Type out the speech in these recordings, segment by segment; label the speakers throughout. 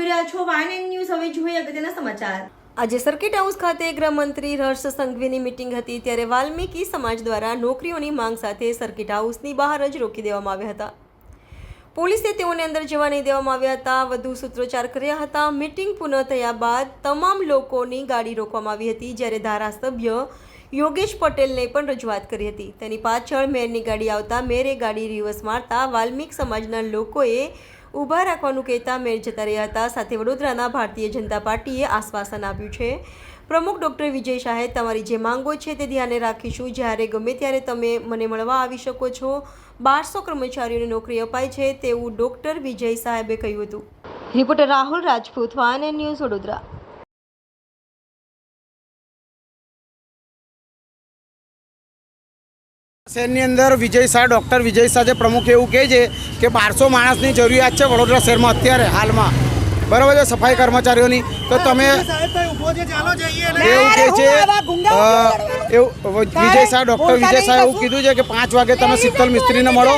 Speaker 1: જોઈ રહ્યા છો YNN ન્યૂઝ। હવે જોઈએ અગત્યના સમાચાર।
Speaker 2: આજે સર્કિટ હાઉસ ખાતે ગૃહમંત્રી હર્ષ સંઘવીની મીટિંગ હતી, ત્યારે વાલ્મીકી સમાજ દ્વારા નોકરીઓની માંગ સાથે સર્કિટ હાઉસની બહાર જ રોકી દેવામાં આવ્યા હતા। પોલીસે તેઓને અંદર જવા નહીં દેવામાં આવ્યા હતા, વધુ સૂત્રોચ્ચાર કર્યા હતા। મીટિંગ પૂર્ણ થયા બાદ તમામ લોકોની ગાડી રોકવામાં આવી હતી, જ્યારે ધારાસભ્ય યોગેશ પટેલને પણ રજૂઆત કરી હતી। તેની પાછળ મેયરની ગાડી આવતા મેયરે ગાડી રિવર્સ મારતા વાલ્મીક સમાજના લોકોએ ઊભા રાખવાનું કહેતા મેયર જતા રહ્યા હતા। સાથે વડોદરાના ભારતીય જનતા પાર્ટીએ આશ્વાસન આપ્યું છે। પ્રમુખ ડૉક્ટર વિજય શાહે તમારી જે માંગો છે તે ધ્યાને રાખીશું, જ્યારે ગમે ત્યારે તમે મને મળવા આવી શકો છો। 1200 કર્મચારીઓને નોકરી અપાઈ છે તેવું ડૉક્ટર વિજય સાહેબે કહ્યું હતું। Reporter Rahul Rajput, YNN news, Vadodara.
Speaker 3: શહેરની અંદર વિજય શાહ, ડૉક્ટર વિજય શાહ જે પ્રમુખ એવું કહે છે કે 1200 માણસની જરૂરિયાત છે વડોદરા શહેરમાં અત્યારે હાલમાં, બરાબર છે, સફાઈ કર્મચારીઓની। તો તમે એવું કહે છે વિજય શાહ, ડૉક્ટર વિજય શાહ એવું કીધું છે કે 5 વાગે તમે શીતલ મિસ્ત્રીને મળો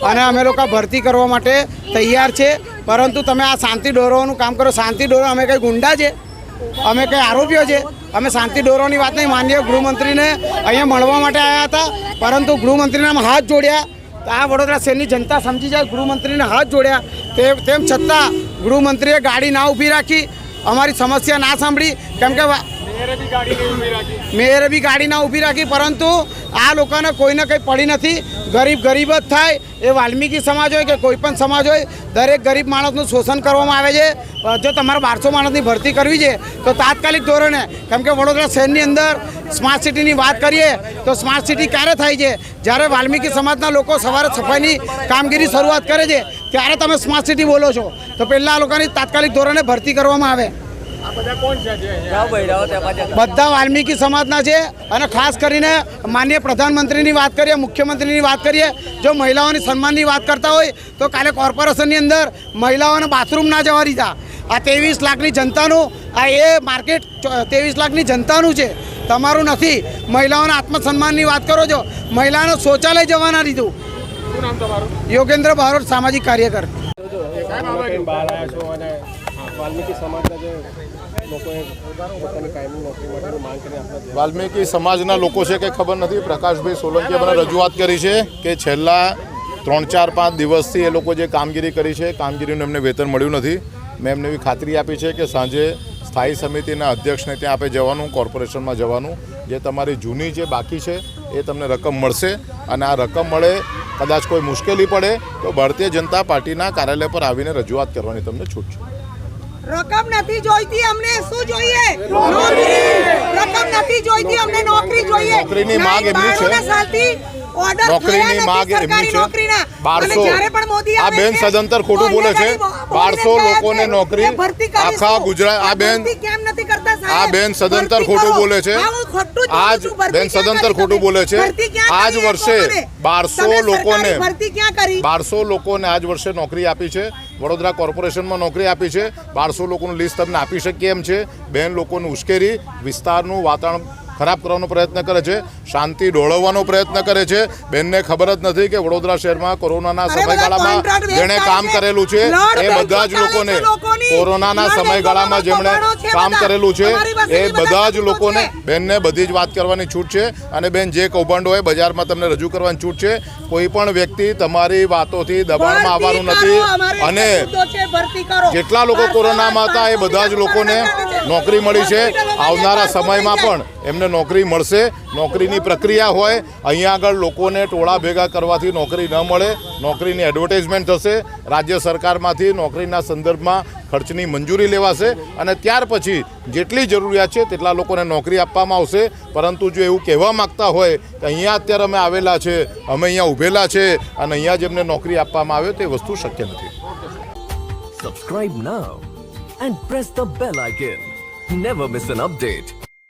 Speaker 3: અને અમે લોકો ભરતી કરવા માટે તૈયાર છે, પરંતુ તમે આ શાંતિ દોરવાનું કામ કરો। શાંતિ દોરો, અમે કંઈ ગુંડા છે, અમે કંઈ આરોપીઓ છે? અમે શાંતિ દોરવાની વાત નહીં। માનનીય ગૃહમંત્રીને અહીંયા મળવા માટે આવ્યા હતા, પરંતુ ગૃહમંત્રીના હાથ જોડ્યા। આ વડોદરા શહેરની જનતા સમજી જાય, ગૃહમંત્રીને હાથ જોડ્યા, તેમ છતાં ગૃહમંત્રીએ ગાડી ના ઊભી રાખી, અમારી સમસ્યા ના સાંભળી, કેમ કે મેયરે બી ગાડી ના ઊભી રાખી, પરંતુ આ લોકોને કોઈને કંઈ પડી નથી। ગરીબ ગરીબ જ થાય, એ વાલ્મીકી સમાજ હોય કે કોઈ પણ સમાજ હોય, દરેક ગરીબ માણસનું શોષણ કરવામાં આવે છે। જો તમારે 1200 માણસની ભરતી કરવી છે તો તાત્કાલિક ધોરણે, કેમ કે વડોદરા શહેરની અંદર સ્માર્ટ સિટીની વાત કરીએ તો સ્માર્ટ સિટી ક્યારે થાય છે? જ્યારે વાલ્મીકી સમાજના લોકો સવારે સફાઈની કામગીરી શરૂઆત કરે છે ત્યારે તમે સ્માર્ટ સિટી બોલો છો। તો પહેલાં આ લોકોની તાત્કાલિક ધોરણે ભરતી કરવામાં આવે। બધા વાલ્મીકી સમાજના છે, અને ખાસ કરીને માનનીય પ્રધાનમંત્રીની વાત કરીએ, મુખ્યમંત્રીની વાત કરીએ, જો મહિલાઓની સન્માનની વાત કરતા હોય તો કાલે કોર્પોરેશનની અંદર મહિલાઓને બાથરૂમ ના જવા દીધા। આ 23 લાખની જનતાનું, આ એ માર્કેટ 23 લાખની જનતાનું છે, તમારું નથી। મહિલાઓના આત્મસન્માનની વાત કરો છો, મહિલાઓને શૌચાલય જવા ના દીધું। શું નામ તમારું? યોગેન્દ્ર બારોટ, સામાજિક કાર્યકર।
Speaker 4: વાલ્મીકી સમાજના લોકો છે કે ખબર નથી, પ્રકાશભાઈ સોલંકીએ મને રજૂઆત કરી છે કે છેલ્લા 3-4-5 દિવસથી એ લોકો જે કામગીરી કરી છે, કામગીરીનું એમને વેતન મળ્યું નથી। મેં એમને એવી ખાતરી આપી છે કે સાંજે સ્થાયી સમિતિના અધ્યક્ષને ત્યાં આપણે જવાનું, કોર્પોરેશનમાં જવાનું, જે તમારી જૂની જે બાકી છે એ તમને રકમ મળશે, અને આ રકમ મળે, કદાચ કોઈ મુશ્કેલી પડે તો ભારતીય જનતા પાર્ટીના કાર્યાલય પર આવીને રજૂઆત કરવાની તમને છૂટ છે।
Speaker 5: રકમ નથી જોઈતી, અમને શું જોઈએ? નોકરી। રકમ નથી જોઈતી, અમને નોકરી જોઈએ।
Speaker 4: નોકરીની માંગ એમની છે, નોકરીની માંગ એમની છે। 1200 આ બેન સદંતર ખોટું બોલે છે। 1200 લોકોને નોકરી આખા ગુજરાત, આ બેન સદંતર ખોટું બોલે છે। આજ બેન સદંતર ખોટું બોલે છે। આજ વર્ષે 1200 લોકોને આજ વર્ષે નોકરી આપી છે, વડોદરા કોર્પોરેશનમાં નોકરી આપી છે। 1200 લોકોનું લિસ્ટ તમને આપી શકીએ એમ છે। બેન લોકોને ઉશ્કેરી વિસ્તારનું વાતાવરણ ખરાબ કરવાનો પ્રયત્ન કરે છે, શાંતિ ડોળવવાનો પ્રયત્ન કરે છે। બેનને ખબર જ નથી કે વડોદરા શહેરમાં કોરોનાના સમયગાળામાં જેણે કામ કરેલું છે એ બધા જ લોકોને, કોરોનાના સમયગાળામાં જેમણે કામ કરેલું છે એ બધા જ લોકોને બેનને બધી જ વાત કરવાની છૂટ છે, અને બેન જે કૌભાંડો હોય બજારમાં તમને રજૂ કરવાની છૂટ છે। કોઈ પણ વ્યક્તિ તમારી વાતોથી દબાણમાં આવવાનું નથી, અને જેટલા લોકો કોરોનામાં હતા એ બધા જ લોકોને નોકરી મળી છે। આવનારા સમયમાં પણ એમને નોકરી મળશે। નોકરીની પ્રક્રિયા હોય, અહીંયા આગળ લોકોને ટોળા ભેગા કરવાથી નોકરી ન મળે, નોકરીની એડવર્ટાઇઝમેન્ટ થશે, રાજ્ય સરકારમાંથી નોકરીના સંદર્ભમાં ખર્ચની મંજૂરી લેવાશે, અને ત્યાર પછી જેટલી જરૂરિયાત છે તેટલા લોકોને નોકરી આપવામાં આવશે। પરંતુ જો એવું કહેવા માગતા હોય કે અહીંયા અત્યારે અમે આવેલા છે, અમે અહીંયા ઊભેલા છે અને અહીંયા જ એમને નોકરી આપવામાં આવે, તે વસ્તુ શક્ય નથી।
Speaker 6: Subscribe now and press the bell icon. Never miss an update.